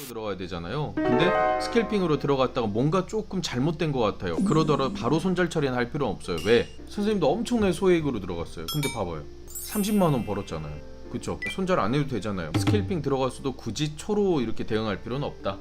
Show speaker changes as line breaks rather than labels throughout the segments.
들어가야 되잖아요. 근데 스캘핑으로 들어갔다가 뭔가 조금 잘못된 것 같아요. 그러더라도 바로 손절 처리는 할 필요는 없어요. 왜? 선생님도 엄청나게 소액으로 들어갔어요. 근데 봐봐요, 30만원 벌었잖아요. 그쵸? 손절 안 해도 되잖아요. 스캘핑 들어갔어도 굳이 초로 이렇게 대응할 필요는 없다.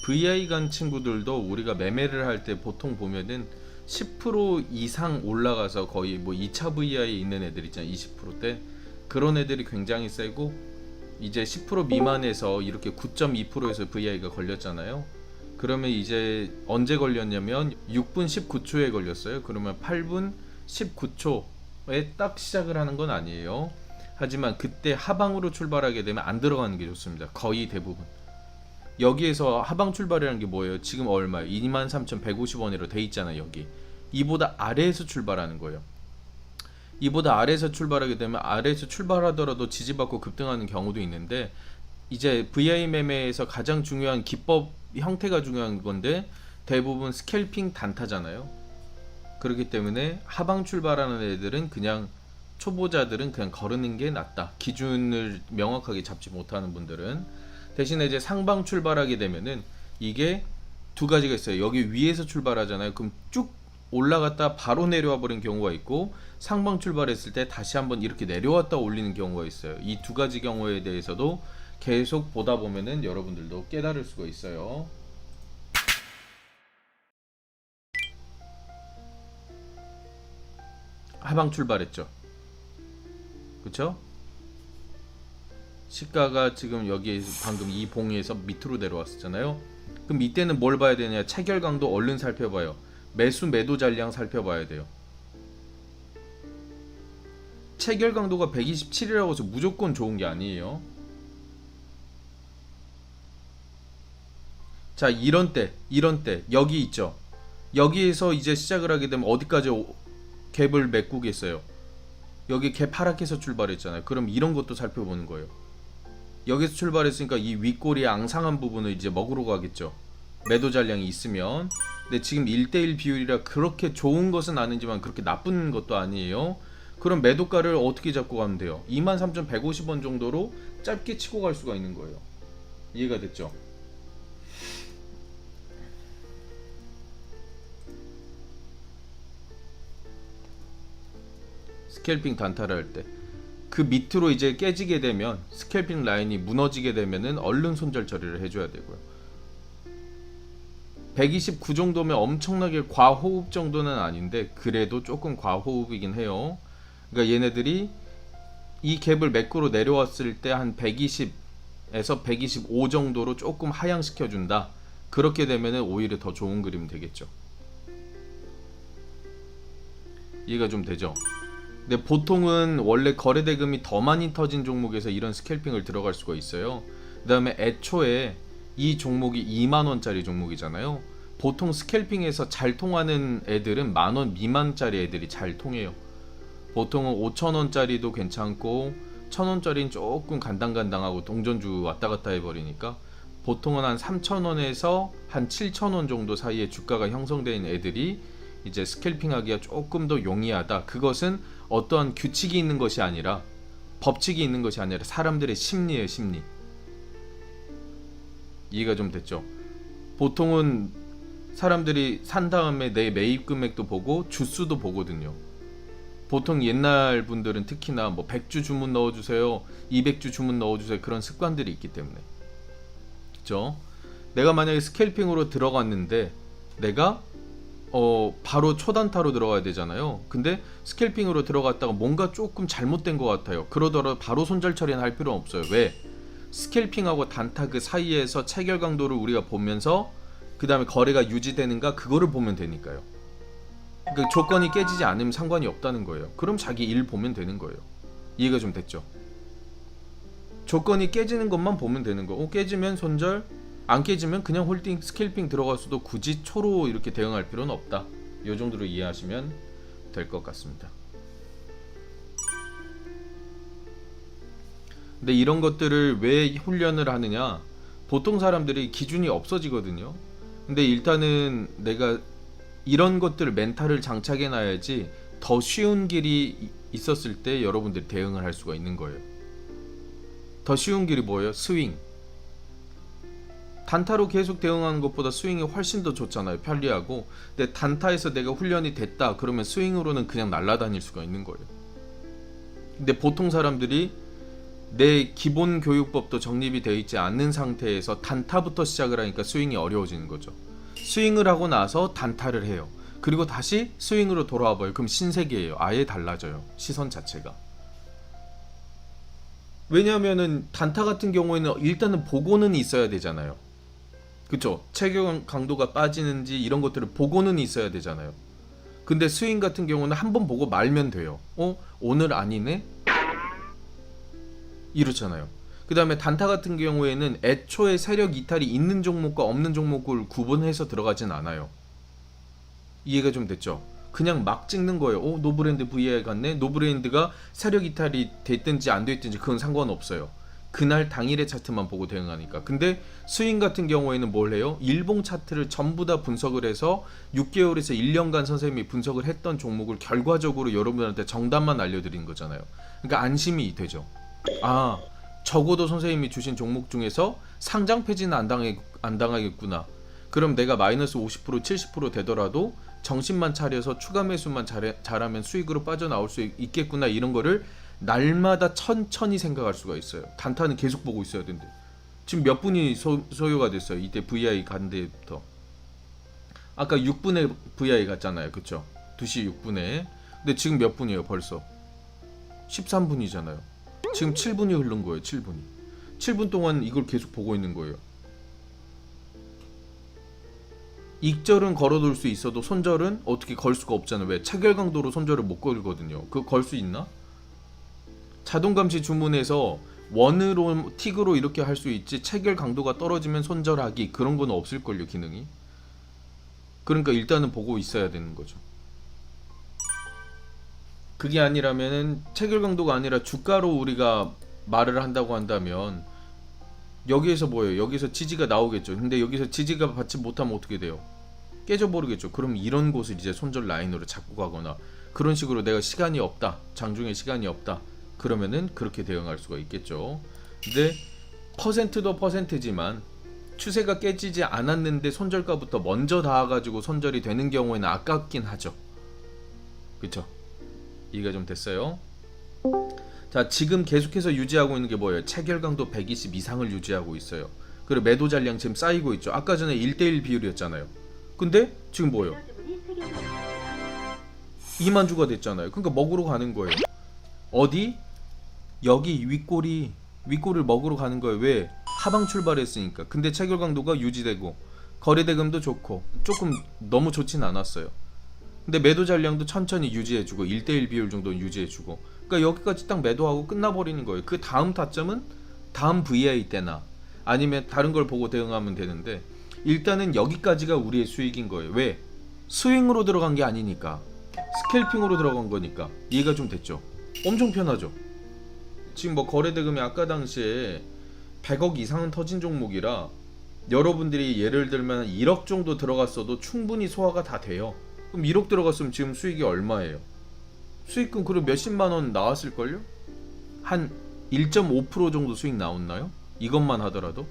VI 간 친구들도 우리가 매매를 할 때 보통 보면은 10% 이상 올라가서 거의 뭐 2차 VI에 있는 애들 있잖아요. 20%대 그런 애들이 굉장히 세고, 이제 10% 미만에서 이렇게 9.2%에서 VI가 걸렸잖아요. 그러면 이제 언제 걸렸냐면 6분 19초에 걸렸어요. 그러면 8분 19초에 딱 시작을 하는 건 아니에요. 하지만 그때 하방으로 출발하게 되면 안 들어가는 게 좋습니다. 거의 대부분. 여기에서 하방 출발이라는 게 뭐예요? 지금 얼마예요? 23,150원으로 돼 있잖아요. 여기 이보다 아래에서 출발하는 거예요. 이보다 아래에서 출발하게 되면 아래에서 출발하더라도 지지받고 급등하는 경우도 있는데, 이제 VI 매매에서 가장 중요한 기법 형태가 중요한 건데 대부분 스캘핑 단타잖아요. 그렇기 때문에 하방 출발하는 애들은 그냥, 초보자들은 그냥 거르는 게 낫다. 기준을 명확하게 잡지 못하는 분들은. 대신에 이제 상방 출발하게 되면은 이게 두 가지가 있어요. 여기 위에서 출발하잖아요. 그럼 쭉 올라갔다 바로 내려와 버린 경우가 있고, 상방 출발했을 때 다시 한번 이렇게 내려왔다 올리는 경우가 있어요. 이 두 가지 경우에 대해서도 계속 보다 보면은 여러분들도 깨달을 수가 있어요. 하방 출발했죠. 그쵸? 시가가 지금 여기 방금 이 봉에서 밑으로 내려왔었잖아요. 그럼 이때는 뭘 봐야 되냐? 체결 강도 얼른 살펴봐요. 매수 매도 잔량 살펴봐야 돼요. 체결 강도가 127이라고 해서 무조건 좋은 게 아니에요. 자, 이런 때 여기 있죠. 여기에서 이제 시작을 하게 되면 어디까지 갭을 메꾸겠어요? 여기 갭 하락해서 출발했잖아요. 그럼 이런 것도 살펴보는 거예요. 여기서 출발했으니까 이 윗꼬리의 앙상한 부분을 이제 먹으러 가겠죠. 매도 잔량이 있으면. 근데 지금 1대1 비율이라 그렇게 좋은 것은 아니지만 그렇게 나쁜 것도 아니에요. 그럼 매도가를 어떻게 잡고 가면 돼요? 23,150원 정도로 짧게 치고 갈 수가 있는 거예요. 이해가 됐죠? 스캘핑 단타를 할 때 그 밑으로 이제 깨지게 되면, 스캘핑 라인이 무너지게 되면은 얼른 손절 처리를 해줘야 되고요. 129 정도면 엄청나게 과호흡 정도는 아닌데 그래도 조금 과호흡이긴 해요. 그러니까 얘네들이 이 갭을 매꾸로 내려왔을 때 한 120에서 125 정도로 조금 하향시켜 준다. 그렇게 되면은 오히려 더 좋은 그림 되겠죠. 이해가 좀 되죠? 근데 보통은 원래 거래대금이 더 많이 터진 종목에서 이런 스캘핑을 들어갈 수가 있어요. 그 다음에 애초에 이 종목이 2만원짜리 종목이잖아요. 보통 스캘핑에서 잘 통하는 애들은 만원 미만짜리 애들이 잘 통해요. 보통은 5천원짜리도 괜찮고 1,000원짜리는 조금 간당간당하고 동전주 왔다갔다 해버리니까, 보통은 한 3,000원에서 한 7,000원 정도 사이에 주가가 형성되는 애들이 이제 스캘핑하기가 조금 더 용이하다. 그것은 어떠한 규칙이 있는 것이 아니라, 법칙이 있는 것이 아니라 사람들의 심리예요, 심리. 이해가 좀 됐죠? 보통은 사람들이 산 다음에 내 매입 금액도 보고 주수도 보거든요. 보통 옛날 분들은 특히나 뭐 100주 주문 넣어주세요, 200주 주문 넣어주세요, 그런 습관들이 있기 때문에. 그쵸? 내가 만약에 스캘핑으로 들어갔는데 내가 바로 초단타로 들어가야 되잖아요. 근데 스캘핑으로 들어갔다가 뭔가 조금 잘못된 것 같아요. 그러더라도 바로 손절 처리는 할 필요는 없어요. 왜? 스캘핑하고 단타 그 사이에서 체결 강도를 우리가 보면서 그 다음에 거래가 유지되는가 그거를 보면 되니까요. 그 조건이 깨지지 않으면 상관이 없다는 거예요. 그럼 자기 일 보면 되는 거예요. 이해가 좀 됐죠? 조건이 깨지는 것만 보면 되는 거. 깨지면 손절, 안 깨지면 그냥 홀딩, 스캘핑 들어갔어도 굳이 초로 이렇게 대응할 필요는 없다. 이 정도로 이해하시면 될 것 같습니다. 근데 이런 것들을 왜 훈련을 하느냐? 보통 사람들이 기준이 없어지거든요. 근데 일단은 내가 이런 것들 멘탈을 장착해 놔야지 더 쉬운 길이 있었을 때 여러분들이 대응을 할 수가 있는 거예요. 더 쉬운 길이 뭐예요? 스윙. 단타로 계속 대응하는 것보다 스윙이 훨씬 더 좋잖아요. 편리하고. 근데 단타에서 내가 훈련이 됐다 그러면 스윙으로는 그냥 날아다닐 수가 있는 거예요. 근데 보통 사람들이 내 기본 교육법도 정립이 되어 있지 않는 상태에서 단타부터 시작을 하니까 스윙이 어려워지는 거죠. 스윙을 하고 나서 단타를 해요. 그리고 다시 스윙으로 돌아와 봐요. 그럼 신세계예요. 아예 달라져요. 시선 자체가. 왜냐하면은 단타 같은 경우에는 일단은 보고는 있어야 되잖아요. 그쵸? 체격 강도가 빠지는지 이런 것들을 보고는 있어야 되잖아요. 근데 스윙 같은 경우는 한번 보고 말면 돼요. 오늘 아니네? 이렇잖아요. 그 다음에 단타 같은 경우에는 애초에 세력 이탈이 있는 종목과 없는 종목을 구분해서 들어가진 않아요. 이해가 좀 됐죠? 그냥 막 찍는 거예요. 노브랜드 VI 같네? 노브랜드가 세력 이탈이 됐든지 안 됐든지 그건 상관없어요. 그날 당일의 차트만 보고 대응하니까. 근데 스윙 같은 경우에는 뭘 해요? 일봉 차트를 전부 다 분석을 해서 6개월에서 1년간 선생님이 분석을 했던 종목을 결과적으로 여러분들한테 정답만 알려드리는 거잖아요. 그러니까 안심이 되죠. 적어도 선생님이 주신 종목 중에서 상장 폐지는 안 당하겠구나. 그럼 내가 마이너스 50% 70% 되더라도 정신만 차려서 추가 매수만 잘하면 수익으로 빠져나올 수 있겠구나. 이런 거를 날마다 천천히 생각할 수가 있어요. 단타는 계속 보고 있어야 된대. 지금 몇 분이 소요가 됐어요. 이때 VI 간 데부터. 아까 6분에 VI 갔잖아요. 그쵸? 2시 6분에. 근데 지금 몇 분이에요 벌써? 13분이잖아요. 지금 7분이 흐른 거예요. 7분이. 7분 동안 이걸 계속 보고 있는 거예요. 익절은 걸어둘 수 있어도 손절은 어떻게 걸 수가 없잖아요. 왜? 체결 강도로 손절을 못 걸거든요. 그거 걸 수 있나? 자동 감시 주문에서 원으로 틱으로 이렇게 할 수 있지 체결 강도가 떨어지면 손절하기 그런 건 없을걸요 기능이. 그러니까 일단은 보고 있어야 되는 거죠. 그게 아니라면은 체결 강도가 아니라 주가로 우리가 말을 한다고 한다면 여기에서 뭐예요? 여기서 지지가 나오겠죠. 근데 여기서 지지가 받지 못하면 어떻게 돼요? 깨져버리겠죠. 그럼 이런 곳을 이제 손절 라인으로 잡고 가거나 그런 식으로 내가 시간이 없다. 장중에 시간이 없다. 그러면은 그렇게 대응할 수가 있겠죠. 근데 퍼센트도 퍼센트지만 추세가 깨지지 않았는데 손절가부터 먼저 닿아가지고 손절이 되는 경우에는 아깝긴 하죠. 그쵸? 이해가 좀 됐어요? 자, 지금 계속해서 유지하고 있는 게 뭐예요? 체결 강도 120 이상을 유지하고 있어요. 그리고 매도 잔량 지금 쌓이고 있죠. 아까 전에 1대1 비율이었잖아요. 근데 지금 뭐예요? 2만 주가 됐잖아요. 그러니까 먹으러 가는 거예요. 어디? 여기 윗골을 먹으러 가는 거예요. 왜? 하방 출발했으니까. 근데 체결 강도가 유지되고 거래대금도 좋고 조금 너무 좋진 않았어요. 근데 매도 잔량도 천천히 유지해주고 1대1 비율 정도 유지해주고 그러니까 여기까지 딱 매도하고 끝나버리는 거예요. 그 다음 타점은 다음 VI 때나 아니면 다른 걸 보고 대응하면 되는데 일단은 여기까지가 우리의 수익인 거예요. 왜? 스윙으로 들어간 게 아니니까 스캘핑으로 들어간 거니까. 이해가 좀 됐죠? 엄청 편하죠? 지금 뭐 거래대금이 아까 당시에 100억 이상은 터진 종목이라 여러분들이 예를 들면 1억 정도 들어갔어도 충분히 소화가 다 돼요. 그럼 1억 들어갔으면 지금 수익이 얼마예요? 수익금 그럼 몇십만원 나왔을걸요? 한 1.5% 정도 수익 나왔나요? 이것만 하더라도?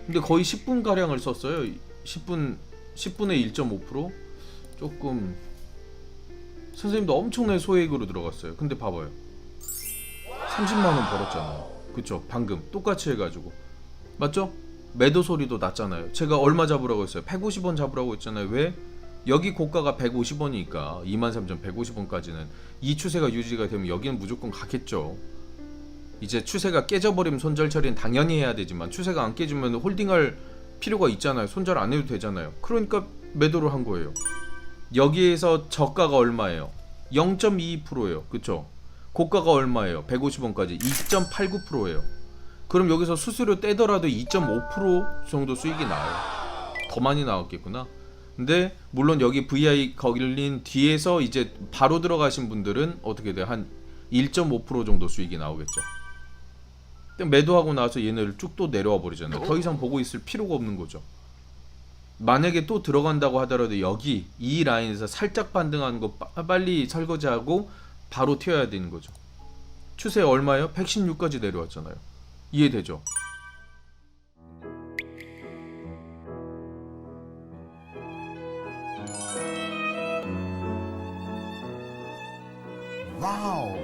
근데 거의 10분가량을 썼어요. 10분에 1.5%? 조금 선생님도 엄청나게 소액으로 들어갔어요. 근데 봐봐요. 30만원 벌었잖아요. 그쵸? 방금 똑같이 해가지고 맞죠? 매도 소리도 났잖아요. 제가 얼마 잡으라고 했어요? 150원 잡으라고 했잖아요. 왜? 여기 고가가 150원이니까 23,150원까지는 이 추세가 유지가 되면 여기는 무조건 가겠죠. 이제 추세가 깨져버리면 손절 처리는 당연히 해야 되지만 추세가 안 깨지면 홀딩할 필요가 있잖아요. 손절 안 해도 되잖아요. 그러니까 매도를 한 거예요. 여기에서 저가가 얼마예요? 0.22%예요. 그쵸? 고가가 얼마예요? 150원까지 2.89%예요. 그럼 여기서 수수료 떼더라도 2.5% 정도 수익이 나요. 더 많이 나왔겠구나. 근데 물론 여기 VI 걸린 뒤에서 이제 바로 들어가신 분들은 어떻게 돼요? 한 1.5% 정도 수익이 나오겠죠. 매도하고 나서 얘네를 쭉 또 내려와 버리잖아요. 더 이상 보고 있을 필요가 없는 거죠. 만약에 또 들어간다고 하더라도 여기 이 라인에서 살짝 반등하는 거 빨리 설거지하고 바로 튀어야 되는 거죠. 추세 얼마예요? 116까지 내려왔잖아요. 이해되죠?
와우.